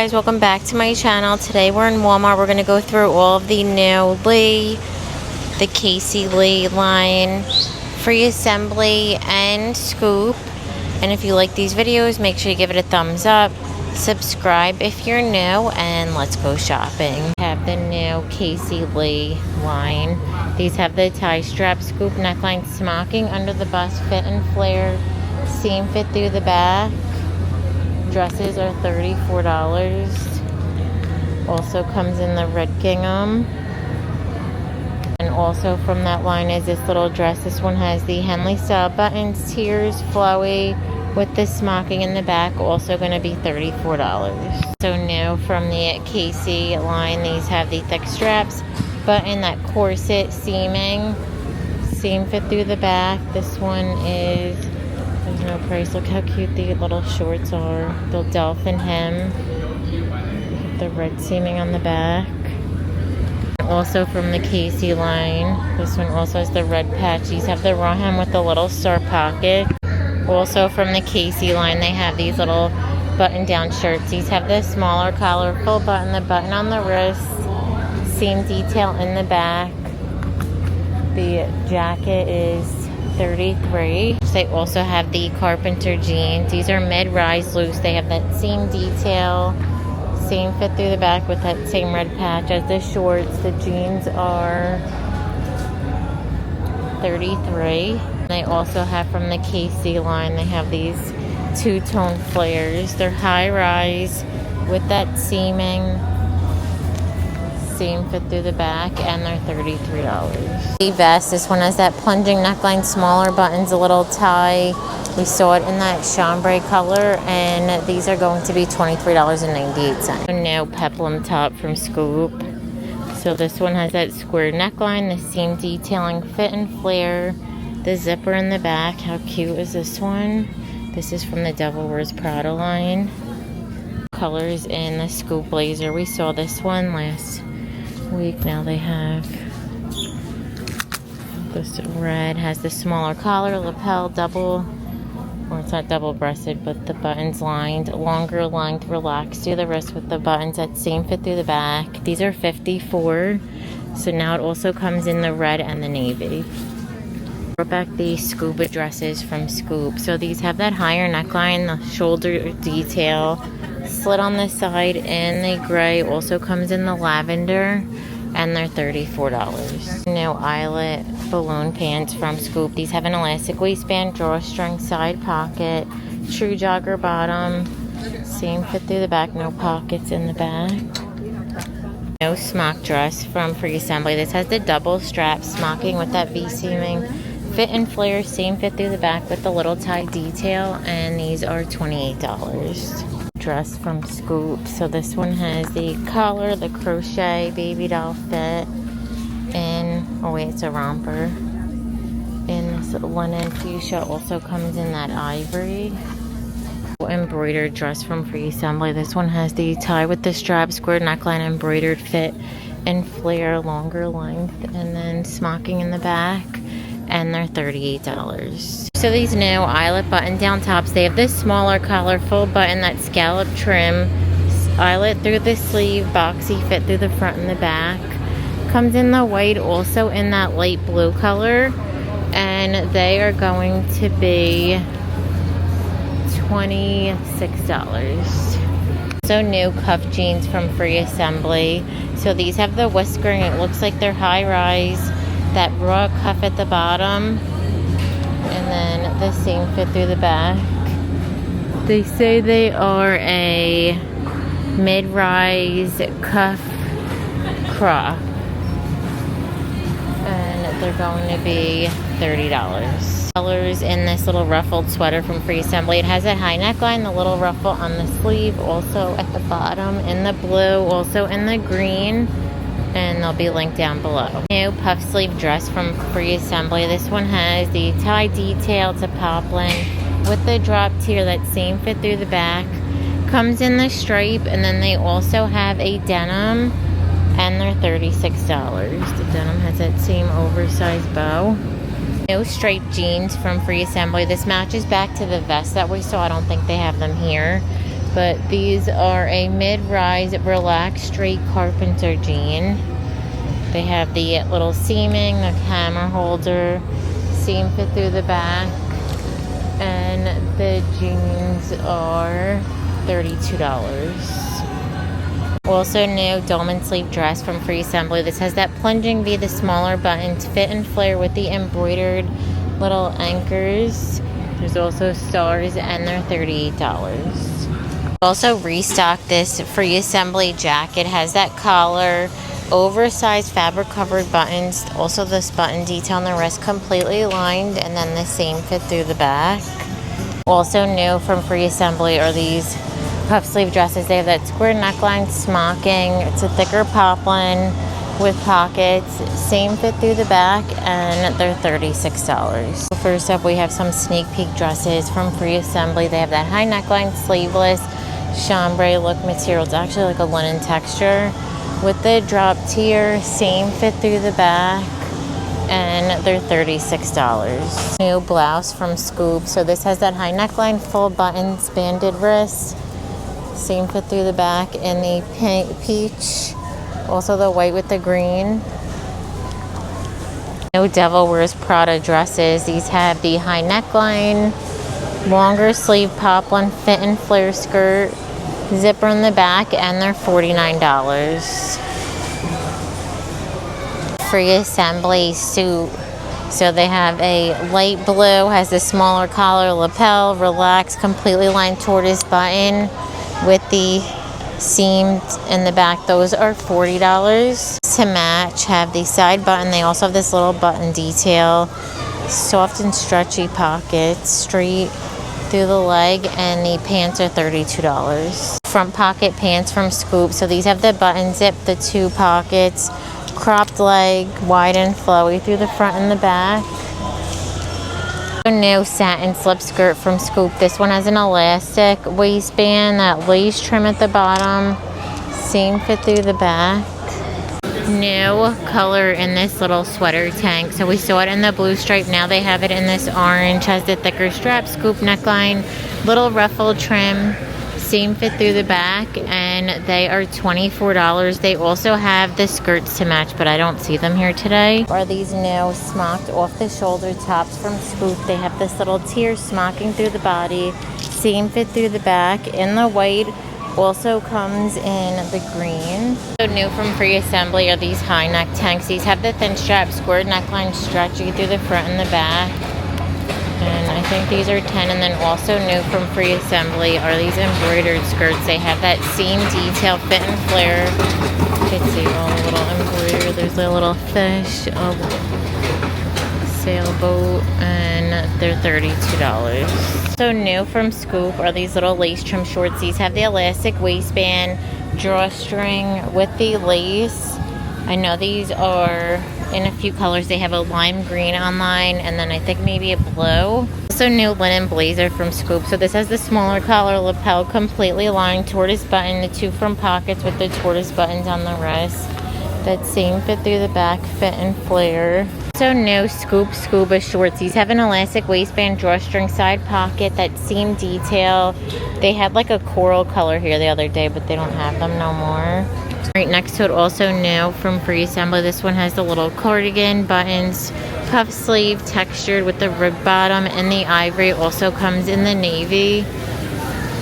guys, welcome back to my channel. Today we're in Walmart. We're going to go through all of the new Lee, the Kacey Lee line, free assembly, and scoop. And if you like these videos, make sure you give it a thumbs up. Subscribe if you're new, and let's go shopping. We have the new Kacey Lee line. These have the tie strap, scoop neckline, smocking under the bust, fit and flare, seam fit through the back. Dresses are $34. Also comes in the red gingham. And also from that line is this little dress. This one has the Henley style buttons, tiers, flowy, with the smocking in the back. Also going to be $34. So new from the Kacey line, these have the thick straps, button, that corset, seaming, seam fit through the back. This one is, there's no price. Look how cute the little shorts are. The dolphin hem. The red seaming on the back. Also from the Kacey line. This one also has the red patch. These have the raw hem with the little star pocket. Also from the Kacey line, they have these little button down shirts. These have the smaller collar, full button, the button on the wrist, seam detail in the back. The jacket is $33. They also have the carpenter jeans. These are mid-rise loose. They have that seam detail, seam fit through the back with that same red patch as the shorts. The jeans are $33. They also have from the Kacey line, they have these two-tone flares. They're high-rise with that seaming, seam fit through the back, and they're $33. The vest, this one has that plunging neckline, smaller buttons, a little tie. We saw it in that chambray color, and these are going to be $23.98. Now peplum top from Scoop. So this one has that square neckline, the seam detailing, fit and flare, the zipper in the back. How cute is this one? This is from the Devil Wears Prada line. Colors in the Scoop blazer. We saw this one last week. Now they have this red, has the smaller collar, lapel, double, or it's not double breasted, but the buttons lined, longer length, relaxed through the wrist with the buttons that seam fit through the back. These are $54. So now it also comes in the red and the navy. Back the scuba dresses from Scoop. So these have that higher neckline, the shoulder detail, slit on the side in the gray. Also comes in the lavender, and they're $34. New eyelet balloon pants from Scoop. These have an elastic waistband, drawstring, side pocket, true jogger bottom, seam fit through the back, no pockets in the back. No smock dress from Free Assembly. This has the double strap smocking with that V-seaming, fit and flare, seam fit through the back with the little tie detail, and these are $28. Dress from Scoop. So this one has the collar, the crochet baby doll fit, and oh wait, it's a romper. And this linen fuchsia also comes in that ivory. Embroidered dress from Free Assembly. This one has the tie with the strap, square neckline, embroidered fit and flare, longer length, and then smocking in the back, and they're $38. So these new eyelet button down tops, they have this smaller collar, full button, that scallop trim, eyelet through the sleeve, boxy fit through the front and the back. Comes in the white, also in that light blue color, and they are going to be $26. So new cuff jeans from Free Assembly. So these have the whiskering. It looks like they're high rise, that raw cuff at the bottom, and then the seam fit through the back. They say they are a mid-rise cuff crop, and they're going to be $30. Colors in this little ruffled sweater from Free Assembly. It has a high neckline, the little ruffle on the sleeve, also at the bottom in the blue, also in the green, and they'll be linked down below. New puff sleeve dress from Free Assembly. This one has the tie detail to poplin with the drop tier, that seam fit through the back. Comes in the stripe, and then they also have a denim, and they're $36. The denim has that same oversized bow. New striped jeans from Free Assembly. This matches back to the vest that we saw. I don't think they have them here. But these are a mid-rise relaxed straight carpenter jean. They have the little seaming, the hammer holder, seam fit through the back, and the jeans are $32. Also new dolman sleeve dress from Free Assembly. This has that plunging V, the smaller buttons, fit and flare with the embroidered little anchors. There's also stars, and they're $38. Also restocked this Free Assembly jacket. Has that collar, oversized fabric covered buttons, also this button detail on the wrist completely lined, and then the same fit through the back. Also new from Free Assembly are these puff sleeve dresses. They have that square neckline smocking. It's a thicker poplin with pockets, same fit through the back, and they're $36. First up, we have some sneak peek dresses from Free Assembly. They have that high neckline sleeveless chambray look material. It's actually like a linen texture with the drop tier, same fit through the back, and they're $36. New blouse from Scoop. So this has that high neckline, full buttons, banded wrists, same fit through the back, in the pink, peach, also the white with the green. New Devil Wears Prada dresses. These have the high neckline, longer sleeve poplin, fit and flare skirt, zipper in the back, and they're $49. Free Assembly suit. So they have a light blue, has the smaller collar, lapel, relaxed, completely lined tortoise button with the seam in the back. Those are $40. To match, have the side button. They also have this little button detail, soft and stretchy pockets, straight through the leg, and the pants are $32. Front pocket pants from Scoop. So these have the button zip, the two pockets, cropped leg, wide and flowy through the front and the back. A new satin slip skirt from Scoop. This one has an elastic waistband, that lace trim at the bottom, same fit through the back. New color in this little sweater tank. So we saw it in the blue stripe, now they have it in this orange. Has the thicker strap, Scoop neckline, little ruffle trim, same fit through the back, and they are $24. They also have the skirts to match, but I don't see them here today. Are these new smocked off the shoulder tops from Scoop. They have this little tier smocking through the body, same fit through the back, in the white, also comes in the green. So new from Free Assembly are these high neck tanks. These have the thin strap, squared neckline, stretchy through the front and the back. And I think these are 10. And then also new from Free Assembly are these embroidered skirts. They have that seam detail, fit and flare. You can see all the little embroidery. There's a little fish, a sailboat, and they're $32. So new from Scoop are these little lace trim shorts. These have the elastic waistband, drawstring with the lace. I know these are in a few colors. They have a lime green online, and then I think maybe a blue. Also new linen blazer from Scoop. So this has the smaller collar, lapel, completely lined, tortoise button, the two front pockets with the tortoise buttons on the wrist. That same fit through the back, fit and flare. So new Scoop scuba shorts. These have an elastic waistband, drawstring, side pocket, that seam detail. They had like a coral color here the other day, but they don't have them no more. Right next to it, also new from Free Assembly. This one has the little cardigan, buttons, puff sleeve, textured with the rib bottom, and the ivory also comes in the navy,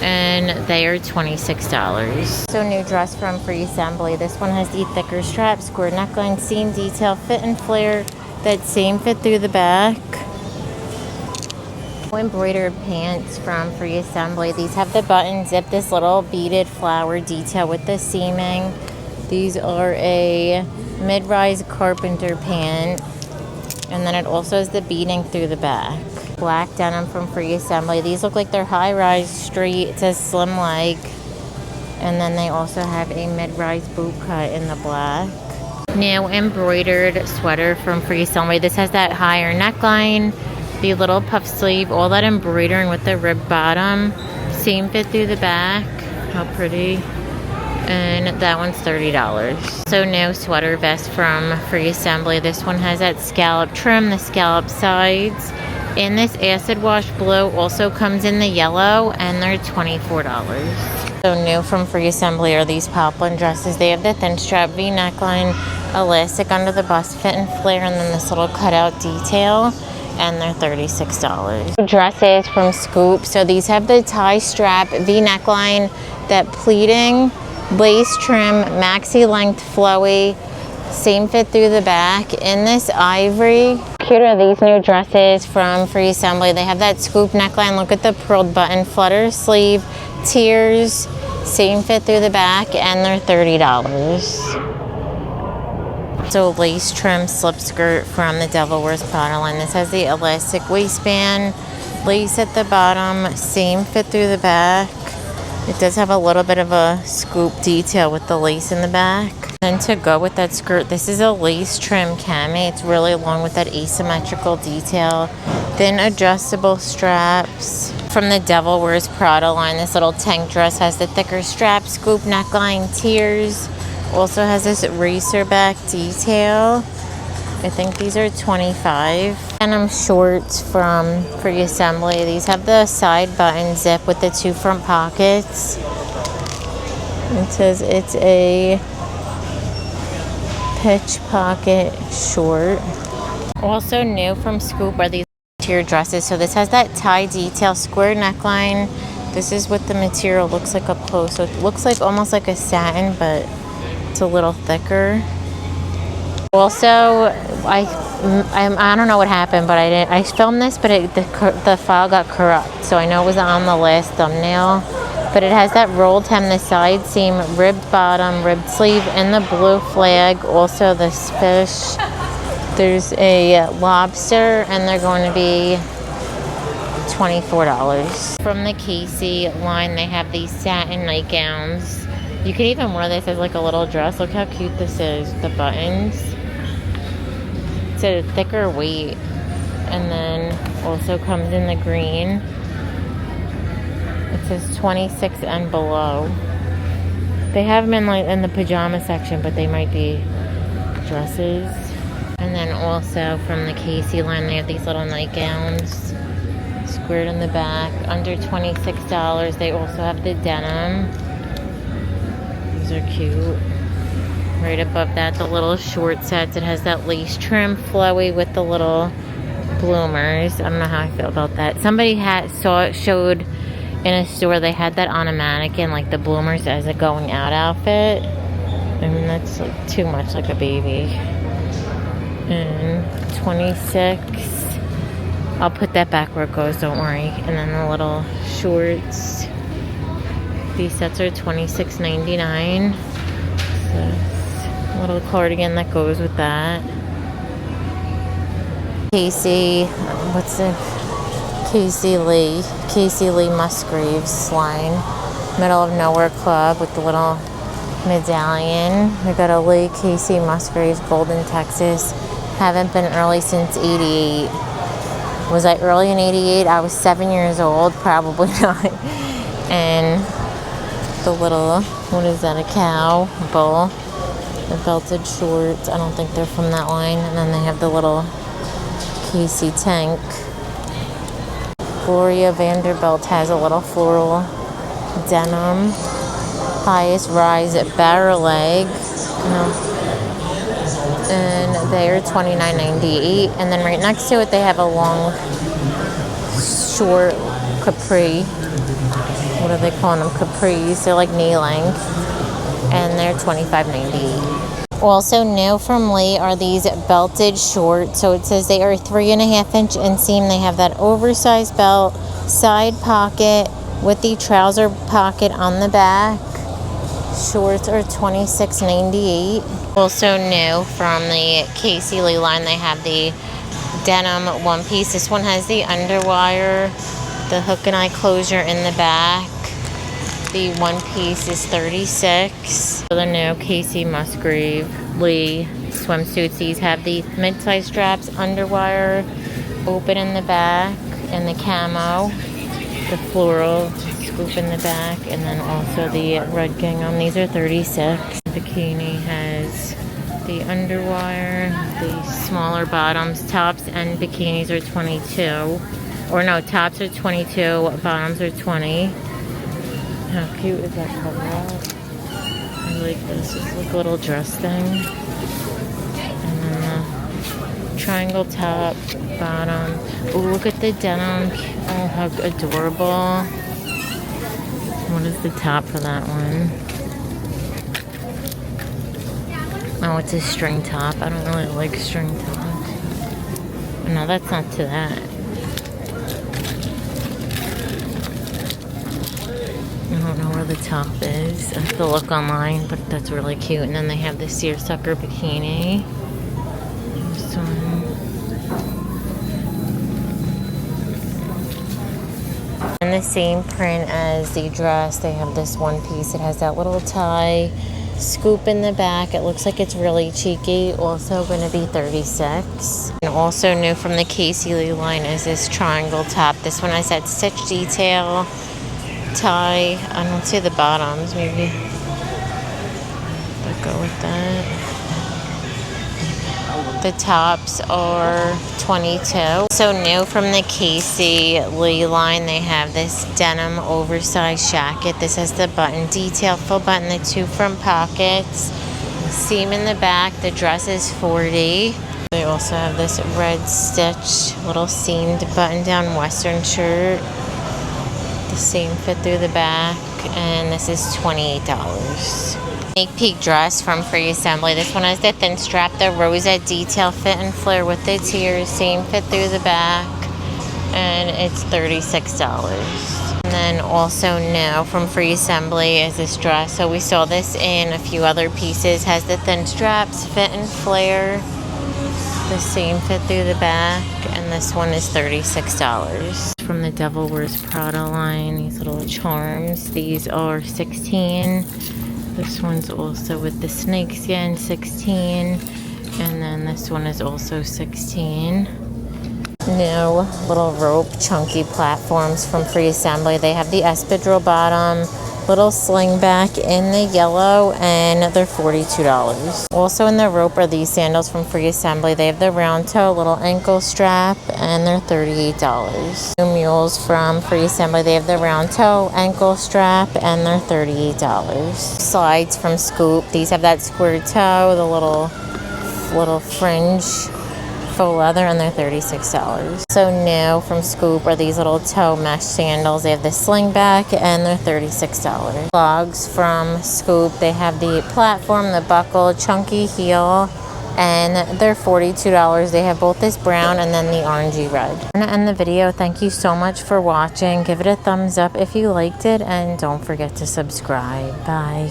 and they are $26. So new dress from Free Assembly. This one has the thicker strap, square neckline, seam detail, fit and flare, that same fit through the back. Embroidered pants from Free Assembly. These have the button zip, this little beaded flower detail with the seaming. These are a mid-rise carpenter pant, and then it also has the beading through the back. Black denim from Free Assembly. These look like they're high-rise straight. It says slim leg, and then they also have a mid-rise boot cut in the black. New embroidered sweater from Free Assembly. This has that higher neckline, the little puff sleeve, all that embroidering with the rib bottom, same fit through the back. How pretty. And that one's $30. So new sweater vest from Free Assembly. This one has that scallop trim, the scallop sides, in this acid wash blue. Also comes in the yellow, and they're $24. So new from Free Assembly are these poplin dresses. They have the thin strap V neckline, elastic under the bust fit and flare, and then this little cutout detail, and they're $36. Dresses from Scoop. So these have the tie strap, V neckline, that pleating, lace trim, maxi length flowy, same fit through the back. In this ivory, cute are these new dresses from Free Assembly. They have that scoop neckline. Look at the pearled button, flutter sleeve, tiers, same fit through the back, and they're $30. So lace trim slip skirt from the Devil Wears Prada line. This has the elastic waistband, lace at the bottom, same fit through the back. It does have a little bit of a scoop detail with the lace in the back. And to go with that skirt, this is a lace trim cami. It's really long with that asymmetrical detail. Thin adjustable straps. From the Devil Wears Prada line, this little tank dress has the thicker strap, scoop neckline, tiers. Also has this racer back detail. I think these are $25. Denim shorts from Free Assembly. These have the side button zip with the 2 front pockets. It says it's a pitch pocket short. Also new from Scoop are these tier dresses. So this has that tie detail, square neckline. This is what the material looks like up close. So it looks like almost like a satin, but it's a little thicker. Also, I don't know what happened, but I filmed this, but the file got corrupt. So I know it was on the last thumbnail. But it has that rolled hem, the side seam, ribbed bottom, ribbed sleeve, and the blue flag. Also this fish. There's a lobster, and they're going to be $24. From the Kacey line, they have these satin nightgowns. You could even wear this as like a little dress. Look how cute this is. The buttons. It's a thicker weight, and then also comes in the green. It says 26 and below. They have them in like in the pajama section, but they might be dresses. And then also from the Kacey line, they have these little nightgowns, squared in the back, under $26. They also have the denim. These are cute. Right above that, the little short sets. It has that lace trim, flowy with the little bloomers. I don't know how I feel about that. Somebody showed in a store, they had that on a mannequin, like the bloomers as a going out outfit. I mean, that's like too much like a baby. And 26. I'll put that back where it goes, don't worry. And then the little shorts. These sets are $26.99. So little cardigan that goes with that. Kacey, Kacey Lee Musgraves line. Middle of Nowhere Club with the little medallion. We got a Lee Kacey Musgraves Golden Texas. Haven't been early since 88. Was I early in 88? I was 7 years old. Probably not. And the little, what is that, a cow? Bull. The belted shorts. I don't think they're from that line. And then they have the little Kacey tank. Gloria Vanderbilt has a little floral denim. Highest rise at barrel leg. And they are $29.98. And then right next to it, they have a long, short capri. What are they calling them? Capris. They're like knee length. And they're $25.98. Also new from Lee are these belted shorts. So it says they are 3.5 inch inseam. They have that oversized belt, side pocket with the trouser pocket on the back. Shorts are $26.98. Also new from the Kacey Lee line, they have the denim one piece. This one has the underwire, the hook and eye closure in the back. The one piece is $36. The new Kacey Musgrave Lee swimsuits. These have the mid-size straps, underwire, open in the back, and the camo, the floral scoop in the back, and then also the red gingham. These are $36. The bikini has the underwire, the smaller bottoms. Tops and bikinis are 22. Or no, tops are 22, bottoms are 20. How cute is that cover up? I like this. It's like a little dress thing. And then the triangle top, bottom. Oh, look at the denim. Oh, how adorable. What is the top for that one? Oh, it's a string top. I don't really like string tops. No, that's not to that. I don't know where the top is. I have to look online, but that's really cute. And then they have the seersucker bikini. This one. And the same print as the dress, they have this one piece. It has that little tie, scoop in the back. It looks like it's really cheeky. Also going to be $36. And also new from the Kacey Lee line is this triangle top. This one has that stitch detail, tie. I don't see the bottoms. Maybe I'll go with that. The tops are 22. So new from the Kacey Lee line, they have this denim oversized jacket. This has the button detail, full button, the 2 front pockets, seam in the back. The dress is $40. They also have this red stitch, little seamed button down western shirt. The same fit through the back, and this is $28. Sneak peek dress from Free Assembly. This one has the thin strap, the rosette detail, fit and flare with the tiers, same fit through the back, and it's $36. And then also new from Free Assembly is this dress. So we saw this in a few other pieces. Has the thin straps, fit and flare, the same fit through the back, and this one is $36. From the Devil Wears Prada line, these little charms. These are $16. This one's also with the snakeskin, $16. And then this one is also $16. New little rope chunky platforms from Free Assembly. They have the espadrille bottom, little sling back in the yellow, and they're $42. Also in the rope are these sandals from Free Assembly. They have the round toe, little ankle strap, and they're $38. New mules from Free Assembly. They have the round toe, ankle strap, and they're $38. Slides from Scoop. These have that square toe, the little fringe, faux leather, and they're $36. So new from Scoop are these little toe mesh sandals. They have the sling back, and they're $36. Clogs from Scoop. They have the platform, the buckle, chunky heel, and they're $42. They have both this brown and then the orangey red. I'm gonna end the video. Thank you so much for watching. Give it a thumbs up if you liked it, and don't forget to subscribe. Bye.